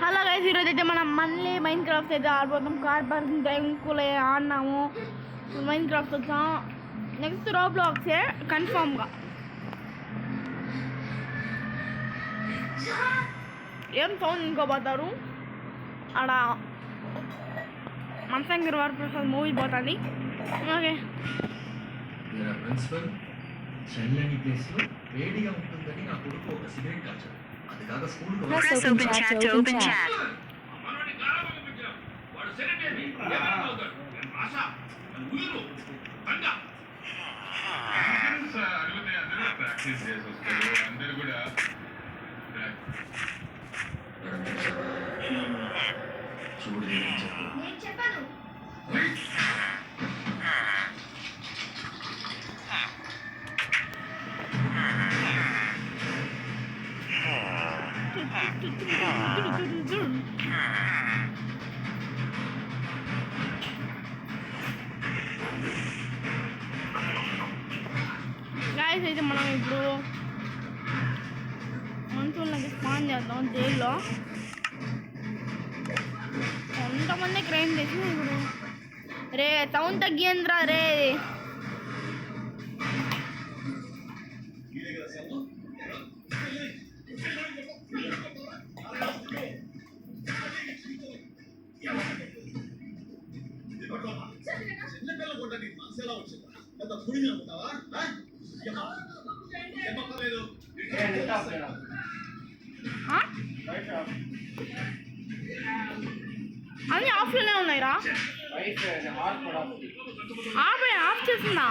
Hello guys, ఈరోజు అయితే మనం మళ్ళీ మైండ్ క్రాఫ్ట్ అయితే ఆడిపోతాం. కార్ పార్కింగ్ టైంకులో ఆడినాము. మైండ్ క్రాఫ్ట్ వచ్చాం. నెక్స్ట్ రోబ్లాక్సే కన్ఫామ్గా. ఏం సౌండ్ ఇంకోపోతారు ఆడ మనశంకర్ వరప్రసాద్ మూవీ పోతుంది. ఓకే, చల్లని ప్లేస్ లో వేడిగా ఉంటుందని నా కొడుకు ఒక సిగరెట్ కాల్చాడు. అది కాక school Press open chat to open chat. చూడు చెప్పు. గాయస్ అయితే మనం ఇప్పుడు మనుషులకి స్పాన్ చేద్దాం జైల్లో. కొంతమంది క్రైమ్ చేసి ఇప్పుడు రే సౌండ్ తగ్గింద్రా రే. అన్నీ ఆఫ్లోనే ఉన్నాయిరా. ఆఫ్ చేసిందా?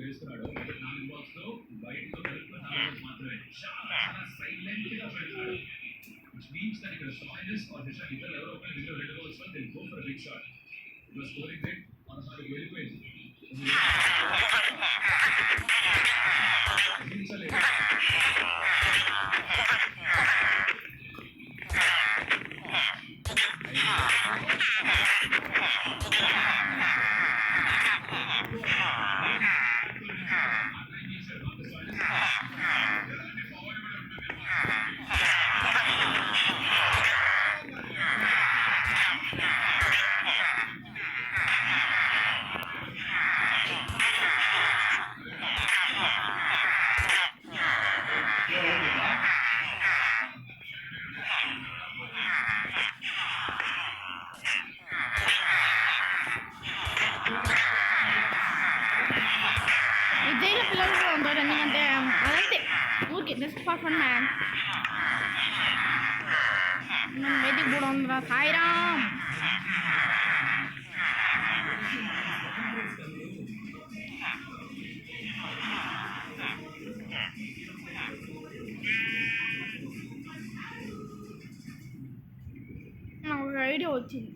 వేస్తున్నాడు which means that if the soilers or the ఇతర ఎవరో ఒకరు ఇంట్లో రెండు గోల్స్ వన్ దిల్ go for big shot. It was scoring rate మన సార్ వెళ్ళిపోయింది. జైల్లో పిల్లలు కూడా ఉంటారు, ఎందుకంటే అదంతే ఊరికే జస్ట్ ఫర్ ఫన్ మ్యాన్. బయటికి కూడా ఉందిరా సాయిరామ్. నాకు ఒక ఐడియా వచ్చింది.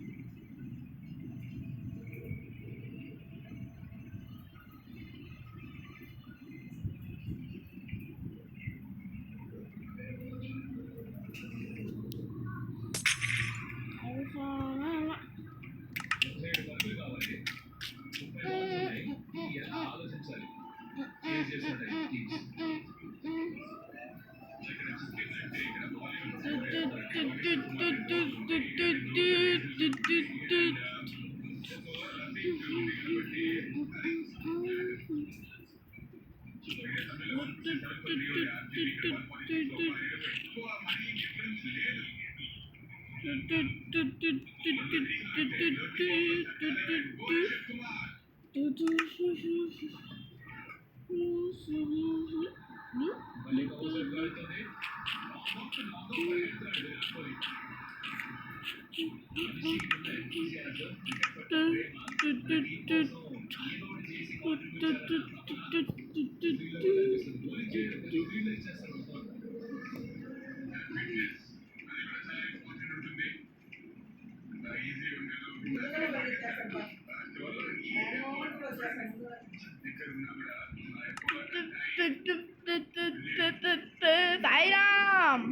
సాయిరామ్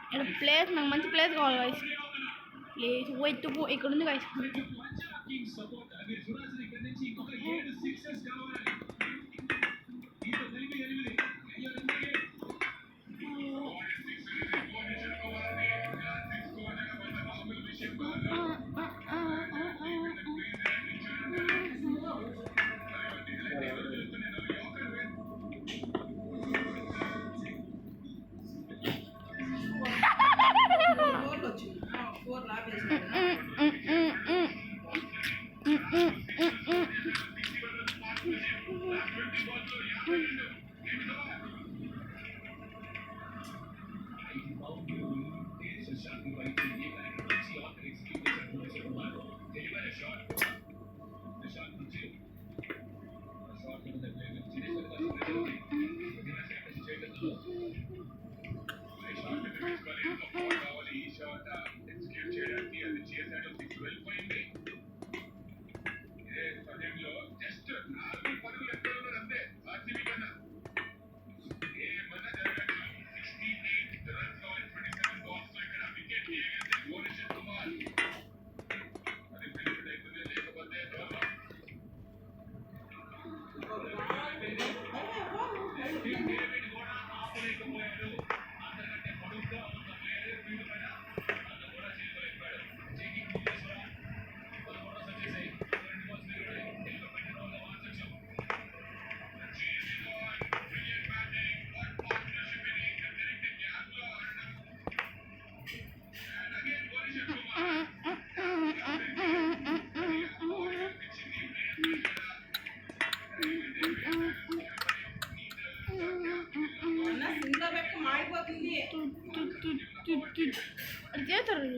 ఇక్కడ ప్లేస్ నాకు మంచి ప్లేస్ కావాలి గైస్. ప్లేస్ వెతుకు ఇక్కడ ఉంది గైస్. పంజాబ్ సపోర్టర్ మీరు చూడాల్సిన ఇక్కడ నుంచి ఇంకొక 7 సిక్సెస్ కావాలి. ఇది 8 చేస్తారు.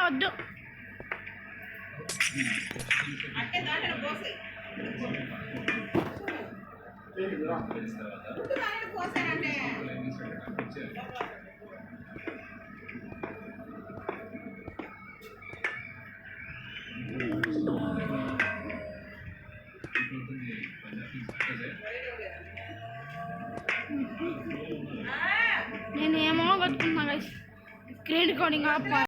వద్దు నేను ఏమో కట్టుకున్నా గైస్. Screen recording of